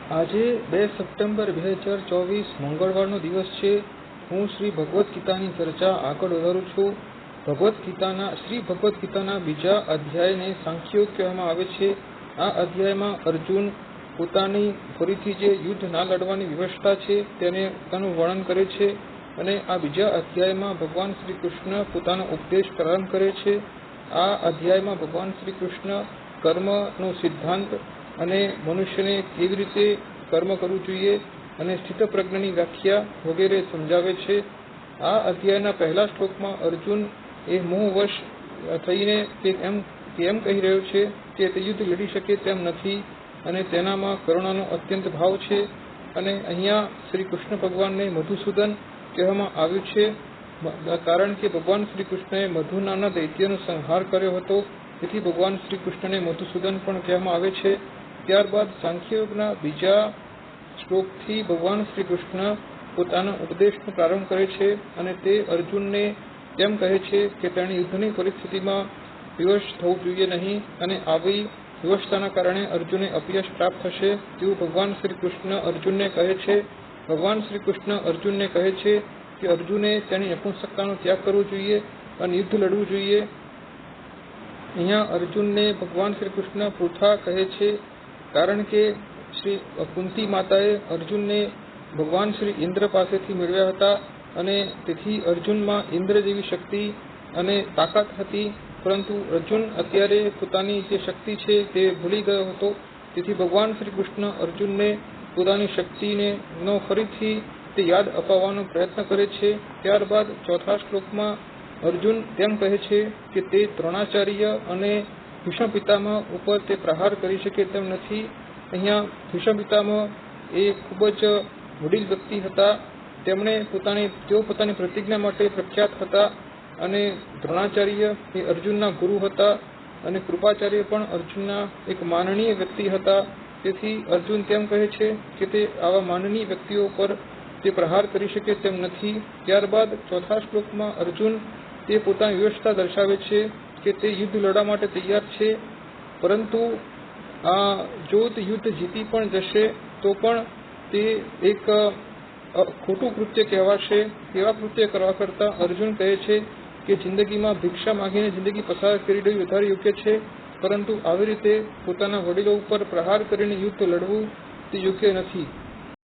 આજે 2 સપ્ટેમ્બર 2024 મંગળવારનો દિવસ છે. હું શ્રી ભગવદ્ ગીતાની ચર્ચા આગળ વધારું છું. શ્રી ભગવદ્ ગીતાના બીજા અધ્યાયને સાંખ્યયોગ કહેવામાં આવે છે. આ અધ્યાયમાં અર્જુન પોતાની ફરીથી જે યુદ્ધ ના લડવાની વ્યવસ્થા છે તેનું વર્ણન કરે છે, અને આ બીજા અધ્યાયમાં ભગવાન શ્રી કૃષ્ણ પોતાનો ઉપદેશ પ્રારંભ કરે છે. આ અધ્યાયમાં ભગવાન શ્રી કૃષ્ણ કર્મનો સિદ્ધાંત અને મનુષ્યને કેવી રીતે કર્મ કરવું જોઈએ અને સ્થિતપ્રજ્ઞની વ્યાખ્યા વગેરે સમજાવે છે. આ અધ્યાયના પહેલા શ્લોકમાં અર્જુન એ મોહવશ થઈને એમ કહી રહ્યો છે કે તે યુદ્ધ લડી શકે તેમ નથી અને તેનામાં કરુણાનો અત્યંત ભાવ છે. અને અહીંયા શ્રી કૃષ્ણ ભગવાનને મધુસૂદન કહેવામાં આવ્યું છે, કારણ કે ભગવાન શ્રી કૃષ્ણએ મધુ નામના દૈત્યનો સંહાર કર્યો હતો, તેથી ભગવાન શ્રી કૃષ્ણને મધુસૂદન પણ કહેવામાં આવે છે. ત્યારબાદ સાંખ્યયોગના બીજા શ્લોકથી ભગવાન શ્રી કૃષ્ણ પોતાના ઉપદેશનો પ્રારંભ કરે છે, અને તે અર્જુનને તેમ કહે છે કે તેણે યુદ્ધની પરિસ્થિતિમાં વિવશ થવું જોઈએ નહીં, અને આવી વિવશતાના કારણે અર્જુને અપયશ પ્રાપ્ત થશે તેવું ભગવાન શ્રી કૃષ્ણ અર્જુનને કહે છે. ભગવાન શ્રી કૃષ્ણ અર્જુનને કહે છે કે અર્જુને તેની નપુંસકતાનો ત્યાગ કરવો જોઈએ અને યુદ્ધ લડવું જોઈએ. અહીંયા અર્જુનને ભગવાન શ્રી કૃષ્ણ પૃથા કહે છે, કારણ કે શ્રી કુંતી માતાએ અર્જુનને ભગવાન શ્રી ઇન્દ્ર પાસેથી મેળવ્યા હતા, અને તેથી અર્જુનમાં ઇન્દ્ર જેવી શક્તિ અને તાકાત હતી, પરંતુ અર્જુન અત્યારે પોતાની જે શક્તિ છે તે ભૂલી ગયો હતો. તેથી ભગવાન શ્રી કૃષ્ણ અર્જુનને પોતાની શક્તિને ફરીથી તે યાદ અપાવવાનો પ્રયત્ન કરે છે. ત્યારબાદ ચોથા શ્લોકમાં અર્જુન તેમ કહે છે કે તે દ્રોણાચાર્ય અને ભીષ્મ પિતામહ ઉપર તે પ્રહાર કરી શકે તેમ નથી. અહીંયા ભીષ્મ પિતામહ એ ખૂબ જ વડીલ વ્યક્તિ હતા. તેઓ પોતાની પ્રતિજ્ઞા માટે પ્રખ્યાત હતા, અને દ્રોણાચાર્ય એ અર્જુનના ગુરુ હતા, અને કૃપાચાર્ય પણ અર્જુનના એક માનનીય વ્યક્તિ હતા. તેથી અર્જુન તેમ કહે છે કે તે આવા માનનીય વ્યક્તિઓ પર તે પ્રહાર કરી શકે તેમ નથી. ત્યારબાદ ચોથા શ્લોકમાં અર્જુન તે પોતાની વ્યવસ્થા દર્શાવે છે કે તે યુદ્ધ લડવા માટે તૈયાર છે, પરંતુ જો તે યુદ્ધ જીતી પણ જશે તો પણ તે એક ખોટું કૃત્ય કહેવાશે. તેવા કૃત્ય કરવા કરતાં અર્જુન કહે છે કે જિંદગીમાં ભિક્ષા માંગીને જિંદગી પસાર કરી દેવી વધારે યોગ્ય છે, પરંતુ આવી રીતે પોતાના વડીલો ઉપર પ્રહાર કરીને યુદ્ધ લડવું તે યોગ્ય નથી.